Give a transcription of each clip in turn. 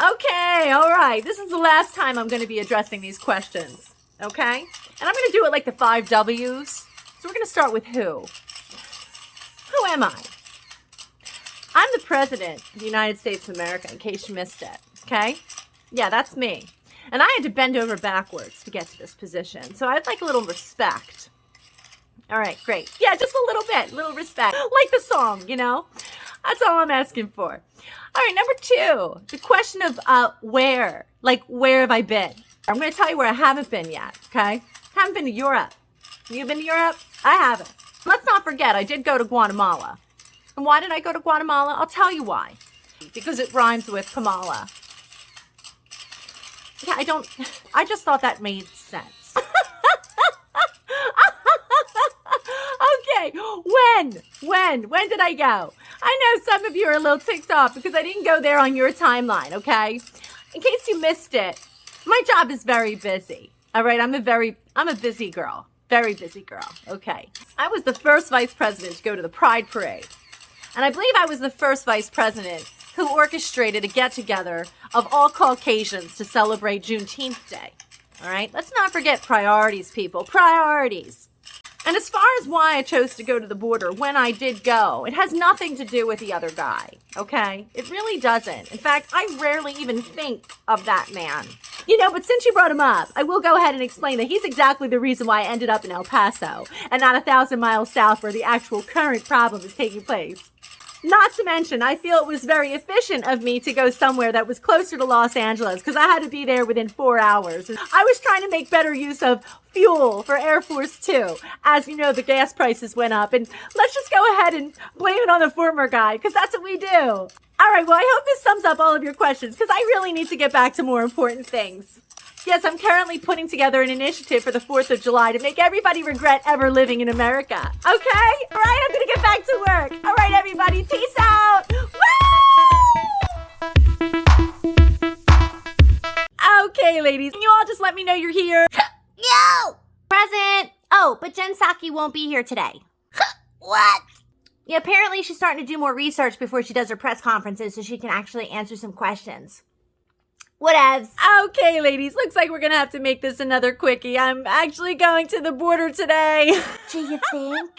Okay, all right. This is the last time I'm going to be addressing these questions, okay? And I'm going to do it like the 5 W's. So we're going to start with who. Who am I? I'm the President of the United States of America, in case you missed it, okay? Yeah, that's me. And I had to bend over backwards to get to this position. So I'd like a little respect. All right, great. Yeah, just a little bit, little respect. Like the song, you know? That's all I'm asking for. All right, number 2, the question of where. Like, where have I been? I'm going to tell you where I haven't been yet, okay? I haven't been to Europe. You been to Europe? I haven't. Let's not forget, I did go to Guatemala. And why did I go to Guatemala? I'll tell you why. Because it rhymes with Kamala. Yeah, I just thought that made sense. Okay, when did I go? I know some of you are a little ticked off because I didn't go there on your timeline, okay? In case you missed it, my job is very busy, all right? I'm a busy girl, very busy girl, okay? I was the first vice president to go to the Pride Parade, and I believe I was the first vice president who orchestrated a get-together of all Caucasians to celebrate Juneteenth Day, all right? Let's not forget priorities, people, priorities. And as far as why I chose to go to the border when I did go, it has nothing to do with the other guy, okay? It really doesn't. In fact, I rarely even think of that man. You know, but since you brought him up, I will go ahead and explain that he's exactly the reason why I ended up in El Paso and not 1,000 miles south where the actual current problem is taking place. Not to mention, I feel it was very efficient of me to go somewhere that was closer to Los Angeles because I had to be there within 4 hours. And I was trying to make better use of fuel for Air Force Two. As you know, the gas prices went up. And let's just go ahead and blame it on the former guy because that's what we do. All right, well, I hope this sums up all of your questions because I really need to get back to more important things. Yes, I'm currently putting together an initiative for the 4th of July to make everybody regret ever living in America. Okay? All right, I'm going to get back to work. All right, everybody, peace out. Woo! Okay, ladies, can you all just let me know you're here? No! Present! Oh, but Jen Psaki won't be here today. What? Yeah, apparently she's starting to do more research before she does her press conferences so she can actually answer some questions. Whatevs. Okay, ladies, looks like we're going to have to make this another quickie. I'm actually going to the border today. Do you think?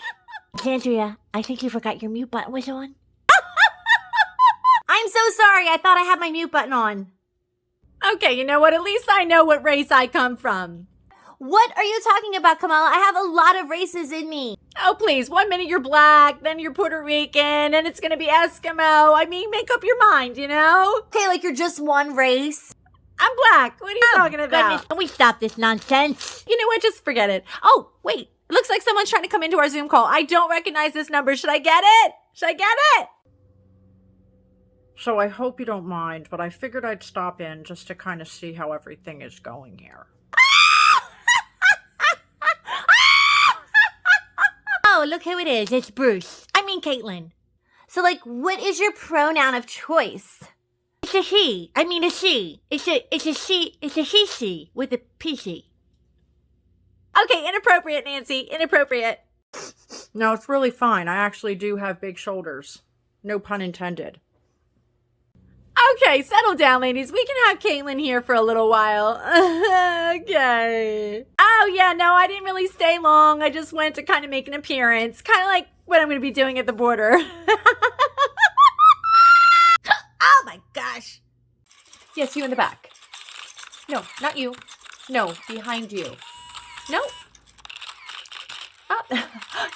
Andrea, I think you forgot your mute button was on. I'm so sorry. I thought I had my mute button on. Okay, you know what? At least I know what race I come from. What are you talking about, Kamala? I have a lot of races in me. Oh, please. 1 minute you're black, then you're Puerto Rican, and it's going to be Eskimo. I mean, make up your mind, you know? Okay, like you're just one race? I'm black. What are you talking about? Goodness, can we stop this nonsense? You know what? Just forget it. Oh, wait. It looks like someone's trying to come into our Zoom call. I don't recognize this number. Should I get it? Should I get it? So I hope you don't mind, but I figured I'd stop in just to kind of see how everything is going here. Oh, look who it is. It's Bruce. I mean, CAITLYN. So, like, what is your pronoun of choice? It's a he. I mean, a she. It's a she. It's a he-she with a PC. Okay, inappropriate, Nancy. Inappropriate. No, it's really fine. I actually do have big shoulders. No pun intended. Okay, settle down, ladies. We can have CAITLYN here for a little while. Okay. Oh, yeah, no, I didn't really stay long. I just went to kind of make an appearance. Kind of like what I'm going to be doing at the border. Oh, my gosh. Yes, you in the back. No, not you. No, behind you. No. Oh.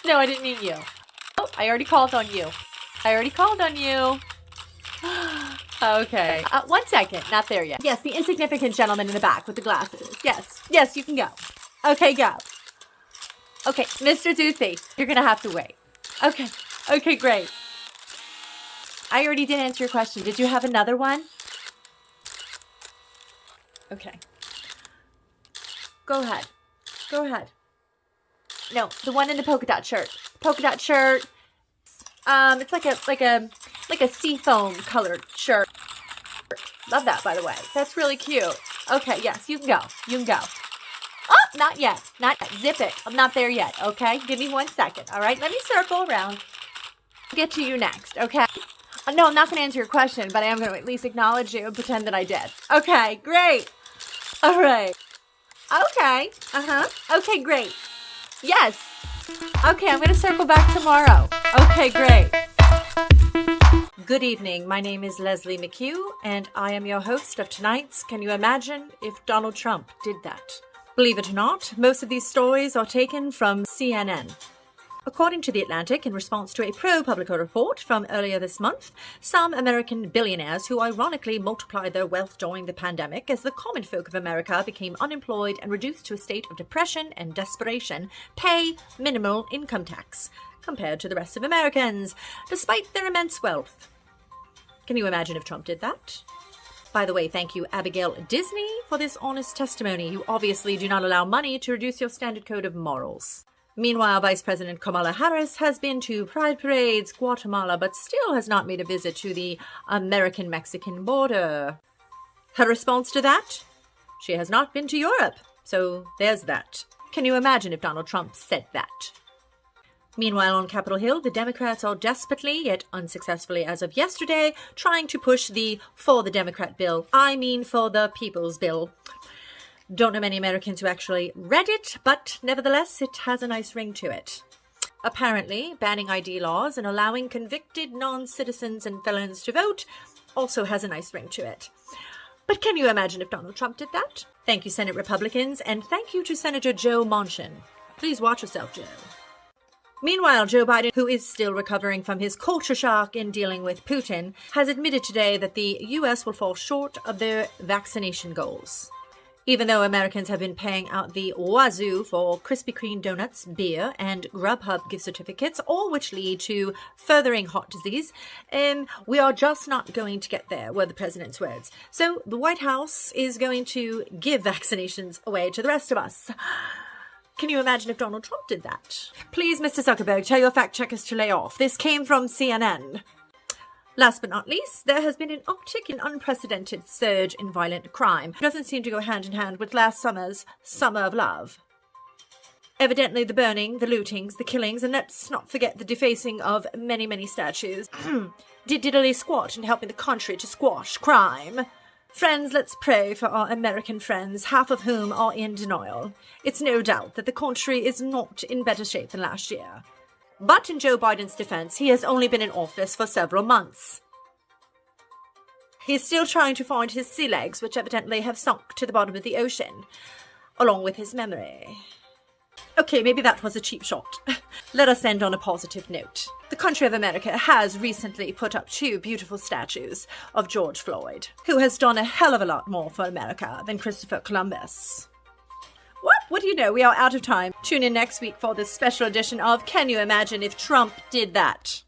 No, I didn't mean you. Oh, I already called on you. Okay. 1 second. Not there yet. Yes, the insignificant gentleman in the back with the glasses. Yes. Yes, you can go. Okay, go. Okay, Mr. Duthie, you're going to have to wait. Okay. Okay, great. I already did answer your question. Did you have another one? Okay. Go ahead. Go ahead. No, the one in the polka dot shirt. Polka dot shirt. It's like a seafoam colored shirt. Love that, by the way. That's really cute. Okay, yes, you can go. You can go. Oh, not yet. Not yet. Zip it. I'm not there yet, okay? Give me 1 second, all right? Let me circle around. I'll get to you next, okay? No, I'm not going to answer your question, but I am going to at least acknowledge you and pretend that I did. Okay, great. All right. Okay. Okay, great. Yes. Okay, I'm going to circle back tomorrow. Okay, great. Good evening. My name is Leslie McHugh, and I am your host of tonight's Can You Imagine If Donald Trump Did That? Believe it or not, most of these stories are taken from CNN. According to The Atlantic, in response to a ProPublica report from earlier this month, some American billionaires who ironically multiplied their wealth during the pandemic as the common folk of America became unemployed and reduced to a state of depression and desperation pay minimal income tax compared to the rest of Americans, despite their immense wealth. Can you imagine if Trump did that? By the way, thank you, Abigail Disney, for this honest testimony. You obviously do not allow money to reduce your standard code of morals. Meanwhile, Vice President Kamala Harris has been to Pride parades, Guatemala, but still has not made a visit to the American-Mexican border. Her response to that? She has not been to Europe. So there's that. Can you imagine if Donald Trump said that? Meanwhile, on Capitol Hill, the Democrats are desperately, yet unsuccessfully as of yesterday, trying to push the For the Democrat bill. I mean for the People's bill. Don't know many Americans who actually read it, but nevertheless, it has a nice ring to it. Apparently, banning ID laws and allowing convicted non-citizens and felons to vote also has a nice ring to it. But can you imagine if Donald Trump did that? Thank you, Senate Republicans, and thank you to Senator Joe Manchin. Please watch yourself, Joe. Meanwhile, Joe Biden, who is still recovering from his culture shock in dealing with Putin, has admitted today that the U.S. will fall short of their vaccination goals. Even though Americans have been paying out the wazoo for Krispy Kreme donuts, beer, and Grubhub gift certificates, all which lead to furthering heart disease, we are just not going to get there, were the president's words. So the White House is going to give vaccinations away to the rest of us. Can you imagine if Donald Trump did that? Please, Mr. Zuckerberg, tell your fact checkers to lay off. This came from CNN. Last but not least, there has been an uptick in unprecedented surge in violent crime. It doesn't seem to go hand in hand with last summer's Summer of Love. Evidently, the burning, the lootings, the killings, and let's not forget the defacing of many, many statues did diddly squat in helping the country to squash crime. Friends, let's pray for our American friends, half of whom are in denial. It's no doubt that the country is not in better shape than last year. But in Joe Biden's defense, he has only been in office for several months. He's still trying to find his sea legs, which evidently have sunk to the bottom of the ocean, along with his memory. Okay, maybe that was a cheap shot. Let us end on a positive note. The country of America has recently put up 2 beautiful statues of George Floyd, who has done a hell of a lot more for America than Christopher Columbus. What do you know? We are out of time. Tune in next week for this special edition of Can You Imagine If Trump Did That?